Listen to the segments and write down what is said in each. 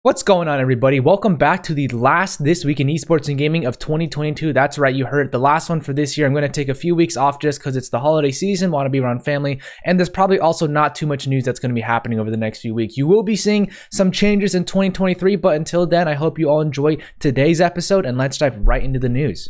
What's going on, everybody? Welcome back to the last This Week in Esports and Gaming of 2022. That's right, you heard it, the last one for this year. I'm going to take a few weeks off just because it's the holiday season, want to be around family, and there's probably also not too much news that's going to be happening over the next few weeks. You will be seeing some changes in 2023, but until then, I hope you all enjoy today's episode, and let's dive right into the news.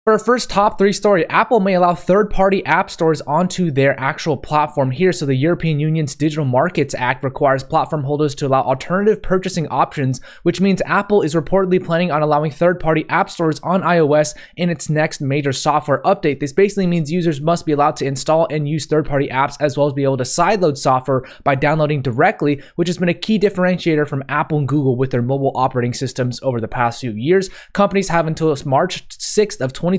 For our first top 3 story, Apple may allow third-party app stores onto their actual platform here. So the European Union's Digital Markets Act requires platform holders to allow alternative purchasing options, which means Apple is reportedly planning on allowing third-party app stores on iOS in its next major software update. This basically means users must be allowed to install and use third-party apps as well as be able to sideload software by downloading directly, which has been a key differentiator from Apple and Google with their mobile operating systems over the past few years. Companies have until March 6th of 2024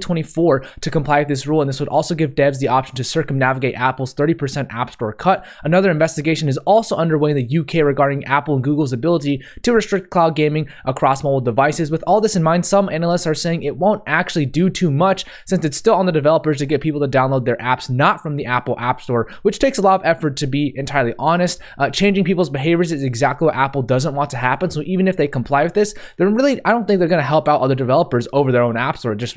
to comply with this rule, and this would also give devs the option to circumnavigate Apple's 30% App Store cut. Another investigation is also underway in the UK regarding Apple and Google's ability to restrict cloud gaming across mobile devices. With all this in mind, some analysts are saying it won't actually do too much since it's still on the developers to get people to download their apps not from the Apple App Store, which takes a lot of effort, to be entirely honest. Changing people's behaviors is exactly what Apple doesn't want to happen, so even if they comply with this, I don't think they're going to help out other developers over their own app store. It just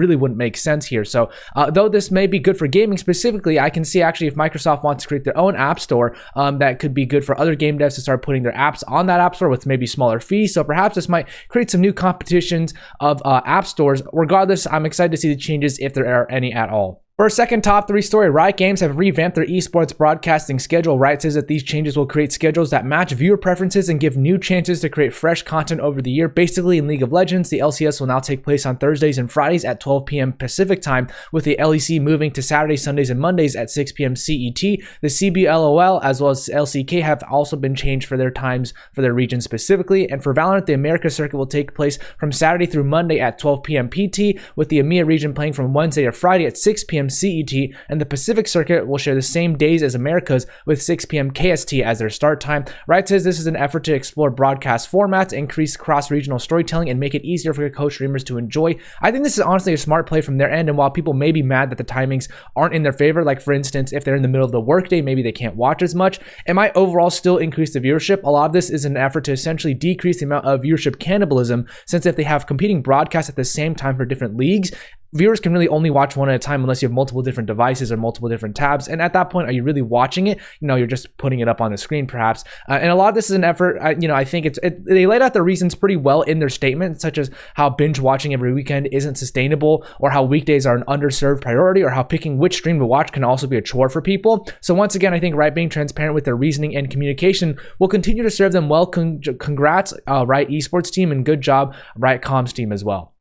really wouldn't make sense here. So though this may be good for gaming specifically, I can see actually if Microsoft wants to create their own app store, that could be good for other game devs to start putting their apps on that app store with maybe smaller fees. So perhaps this might create some new competitions of app stores. Regardless, I'm excited to see the changes if there are any at all. For our second top 3 story, Riot Games have revamped their esports broadcasting schedule. Riot says that these changes will create schedules that match viewer preferences and give new chances to create fresh content over the year. Basically, in League of Legends, the LCS will now take place on Thursdays and Fridays at 12 p.m. Pacific time, with the LEC moving to Saturdays, Sundays, and Mondays at 6 p.m. CET. The CBLOL as well as LCK have also been changed for their times for their region specifically. And for Valorant, the America circuit will take place from Saturday through Monday at 12 p.m. PT, with the EMEA region playing from Wednesday or Friday at 6 p.m. CET, and the Pacific Circuit will share the same days as Americas with 6 p.m. KST as their start time. Riot says this is an effort to explore broadcast formats, increase cross-regional storytelling, and make it easier for co-streamers to enjoy. I think this is honestly a smart play from their end, and while people may be mad that the timings aren't in their favor, like for instance, if they're in the middle of the workday, maybe they can't watch as much, it might overall still increase the viewership. A lot of this is an effort to essentially decrease the amount of viewership cannibalism, since if they have competing broadcasts at the same time for different leagues, viewers can really only watch one at a time unless you have multiple different devices or multiple different tabs. And at that point, are you really watching it? You're just putting it up on the screen perhaps. And a lot of this is an effort, I think they laid out the reasons pretty well in their statement, such as how binge watching every weekend isn't sustainable, or how weekdays are an underserved priority, or how picking which stream to watch can also be a chore for people. So once again, I think Riot being transparent with their reasoning and communication will continue to serve them well. Congrats, Riot Esports team, and good job, Riot Comms team as well.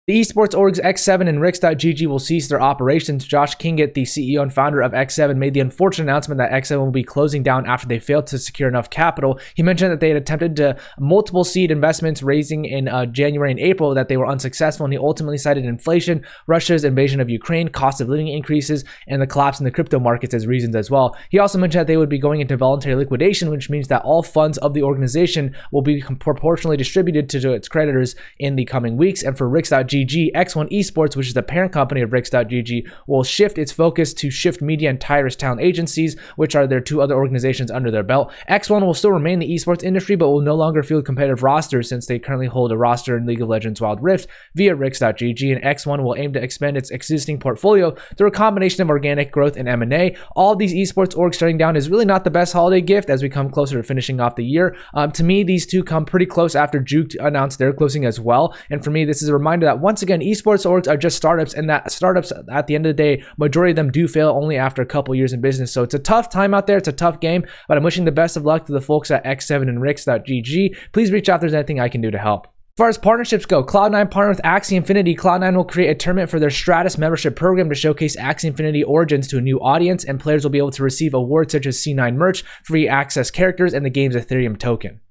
The esports orgs X7 and Rix.GG will cease their operations. Josh Kingett, the CEO and founder of X7, made the unfortunate announcement that X7 will be closing down after they failed to secure enough capital. He mentioned that they had attempted to multiple seed investments raising in January and April, that they were unsuccessful, and he ultimately cited inflation, Russia's invasion of Ukraine, cost of living increases, and the collapse in the crypto markets as reasons as well. He also mentioned that they would be going into voluntary liquidation, which means that all funds of the organization will be proportionally distributed to its creditors in the coming weeks. And for Rix.GG, X1 Esports, which is the parent company of Rix.GG, will shift its focus to Shift Media and Tyrus Town Agencies, which are their 2 other organizations under their belt. X1 will still remain in the esports industry, but will no longer field competitive rosters, since they currently hold a roster in League of Legends Wild Rift via Rix.GG, and X1 will aim to expand its existing portfolio through a combination of organic growth and M&A. All of these esports orgs shutting down is really not the best holiday gift as we come closer to finishing off the year. To me, these 2 come pretty close after Juke announced their closing as well, and for me, this is a reminder that once again, esports orgs are just startups, and that startups, at the end of the day, majority of them do fail only after a couple years in business. So it's a tough time out there. It's a tough game, but I'm wishing the best of luck to the folks at X7 and Rix.GG. Please reach out if there's anything I can do to help. As far as partnerships go, Cloud9 partnered with Axie Infinity. Cloud9 will create a tournament for their Stratus membership program to showcase Axie Infinity Origins to a new audience, and players will be able to receive awards such as C9 merch, free access characters, and the game's Ethereum token.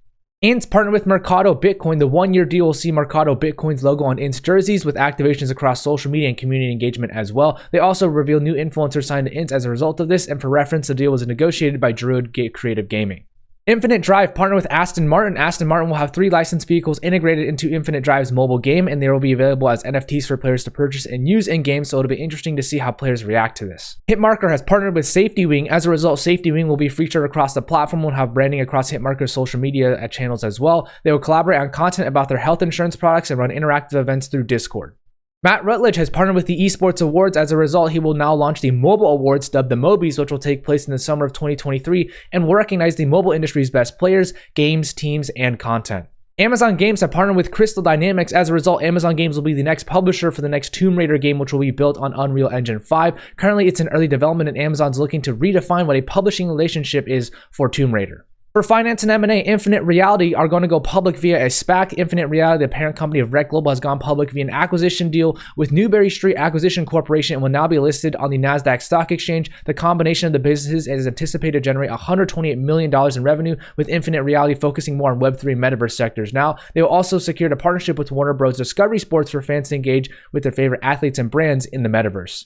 Ints partnered with Mercado Bitcoin. The 1-year deal will see Mercado Bitcoin's logo on Ints jerseys, with activations across social media and community engagement as well. They also reveal new influencers signed to Ints as a result of this, and for reference, the deal was negotiated by Druid Creative Gaming. Infinite Drive partnered with Aston Martin. Aston Martin will have 3 licensed vehicles integrated into Infinite Drive's mobile game, and they will be available as NFTs for players to purchase and use in-game, so it'll be interesting to see how players react to this. Hitmarker has partnered with Safety Wing. As a result, Safety Wing will be featured across the platform, will have branding across Hitmarker's social media channels as well. They will collaborate on content about their health insurance products and run interactive events through Discord. Matt Rutledge has partnered with the Esports Awards. As a result, he will now launch the Mobile Awards, dubbed the Mobies, which will take place in the summer of 2023 and will recognize the mobile industry's best players, games, teams, and content. Amazon Games have partnered with Crystal Dynamics. As a result, Amazon Games will be the next publisher for the next Tomb Raider game, which will be built on Unreal Engine 5. Currently, it's in early development, and Amazon's looking to redefine what a publishing relationship is for Tomb Raider. For finance and M&A, Infinite Reality are going to go public via a SPAC. Infinite Reality, the parent company of Rec Global, has gone public via an acquisition deal with Newberry Street Acquisition Corporation and will now be listed on the NASDAQ Stock Exchange. The combination of the businesses is anticipated to generate $128 million in revenue, with Infinite Reality focusing more on Web3 metaverse sectors. Now, they will also secure a partnership with Warner Bros. Discovery Sports for fans to engage with their favorite athletes and brands in the metaverse.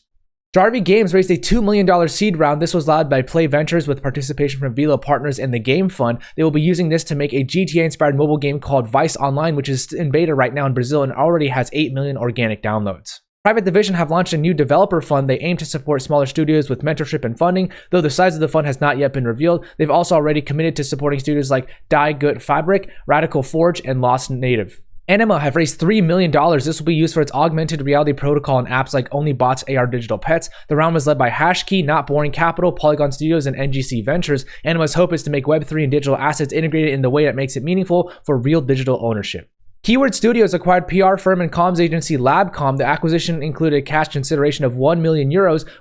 Jarvie Games raised a $2 million seed round. This was led by Play Ventures with participation from Velo Partners and the Game Fund. They will be using this to make a GTA-inspired mobile game called Vice Online, which is in beta right now in Brazil and already has 8 million organic downloads. Private Division have launched a new developer fund. They aim to support smaller studios with mentorship and funding. Though the size of the fund has not yet been revealed, they've also already committed to supporting studios like 𝗠𝗿𝗄, Radical Forge, and Lost Native. Anima have raised $3 million. This will be used for its augmented reality protocol and apps like OnlyBots AR Digital Pets. The round was led by Hashkey, Not Boring Capital, Polygon Studios, and NGC Ventures. Anima's hope is to make Web3 and digital assets integrated in the way that makes it meaningful for real digital ownership. Keyword Studios acquired PR firm and comms agency Labcom. The acquisition included a cash consideration of €1 million,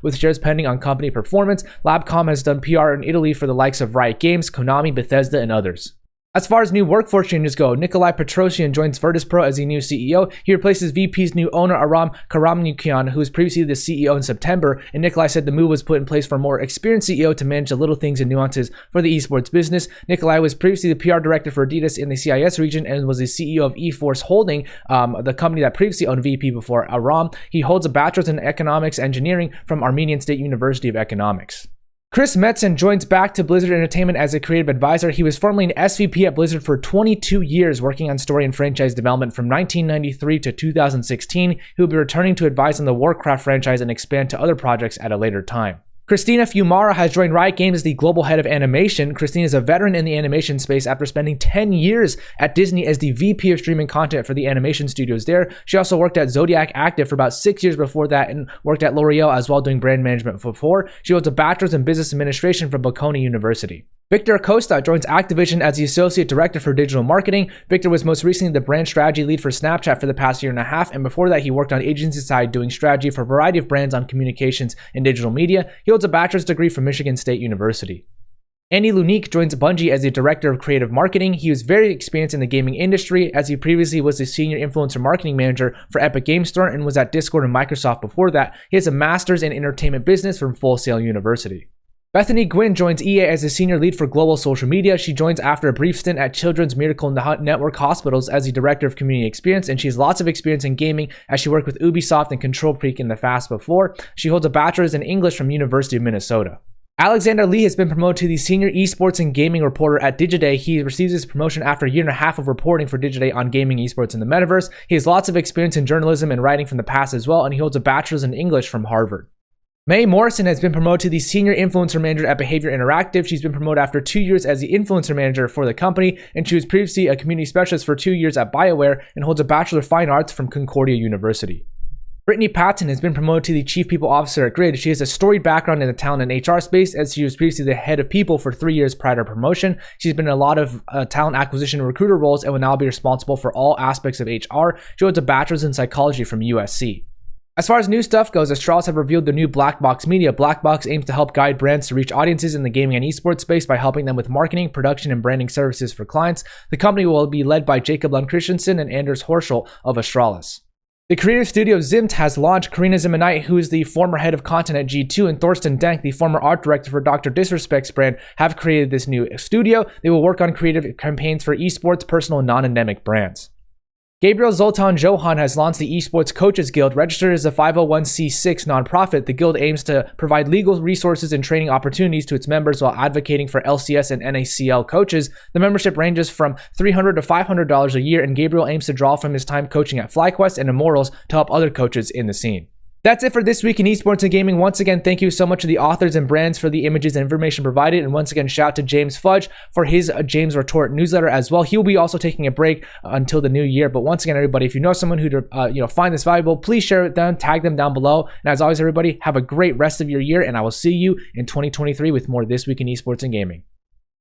with shares pending on company performance. Labcom has done PR in Italy for the likes of Riot Games, Konami, Bethesda, and others. As far as new workforce changes go, Nikolai Petrosyan joins Virtus.pro as the new CEO. He replaces VP's new owner Aram Karamnikian, who was previously the CEO in September, and Nikolai said the move was put in place for a more experienced CEO to manage the little things and nuances for the esports business. Nikolai was previously the PR director for Adidas in the CIS region and was the CEO of eForce Holding, the company that previously owned VP before Aram. He holds a bachelor's in economics engineering from Armenian State University of Economics. Chris Metzen joins back to Blizzard Entertainment as a creative advisor. He was formerly an SVP at Blizzard for 22 years, working on story and franchise development from 1993 to 2016. He will be returning to advise on the Warcraft franchise and expand to other projects at a later time. Christina 𝗠𝗏 has joined Riot Games as the global head of animation. Christina is a veteran in the animation space after spending 10 years at Disney as the VP of streaming content for the animation studios there. She also worked at Zodiac Active for about 6 years before that and worked at L'Oreal as well, doing brand management before. She holds a bachelor's in business administration from Bocconi University. Victor Acosta joins Activision as the Associate Director for Digital Marketing. Victor was most recently the brand strategy lead for Snapchat for the past year and a half, and before that he worked on agency side doing strategy for a variety of brands on communications and digital media. He holds a bachelor's degree from Michigan State University. Andy Lunique joins Bungie as the Director of Creative Marketing. He was very experienced in the gaming industry, as he previously was the Senior Influencer Marketing Manager for Epic Games Store and was at Discord and Microsoft before that. He has a Master's in Entertainment Business from Full Sail University. Bethany Gwynn joins EA as the senior lead for global social media. She joins after a brief stint at Children's Miracle Network Hospitals as the director of community experience, and she has lots of experience in gaming as she worked with Ubisoft and Control Freak in the past before. She holds a bachelor's in English from University of Minnesota. Alexander Lee has been promoted to the senior esports and gaming reporter at Digiday. He receives his promotion after a year and a half of reporting for Digiday on gaming, esports, and the metaverse. He has lots of experience in journalism and writing from the past as well, and he holds a bachelor's in English from Harvard. Mae Morrison has been promoted to the Senior Influencer Manager at Behavior Interactive. She's been promoted after 2 years as the Influencer Manager for the company, and she was previously a Community Specialist for 2 years at BioWare and holds a Bachelor of Fine Arts from Concordia University. Brittany Patton has been promoted to the Chief People Officer at Grid. She has a storied background in the talent and HR space, as she was previously the Head of People for 3 years prior to her promotion. She's been in a lot of talent acquisition and recruiter roles and will now be responsible for all aspects of HR. She holds a Bachelor's in Psychology from USC. As far as new stuff goes, Astralis have revealed their new Black Box Media. Black Box aims to help guide brands to reach audiences in the gaming and esports space by helping them with marketing, production, and branding services for clients. The company will be led by Jacob Lund Christensen and Anders Horschel of Astralis. The creative studio Zimt has launched. Karina Zimonite, who is the former head of content at G2, and Thorsten Denk, the former art director for Dr. Disrespect's brand, have created this new studio. They will work on creative campaigns for esports, personal, and non-endemic brands. Gabriel Zoltan Johan has launched the Esports Coaches Guild. Registered as a 501c6 nonprofit, the guild aims to provide legal resources and training opportunities to its members while advocating for LCS and NACL coaches. The membership ranges from $300 to $500 a year, and Gabriel aims to draw from his time coaching at FlyQuest and Immortals to help other coaches in the scene. That's it for this week in esports and gaming. Once again, thank you so much to the authors and brands for the images and information provided. And once again, shout out to James Fudge for his James Retort newsletter as well. He'll be also taking a break until the new year. But once again, everybody, if you know someone who find this valuable, please share it with them, tag them down below. And as always, everybody, have a great rest of your year, and I will see you in 2023 with more This Week in Esports and Gaming.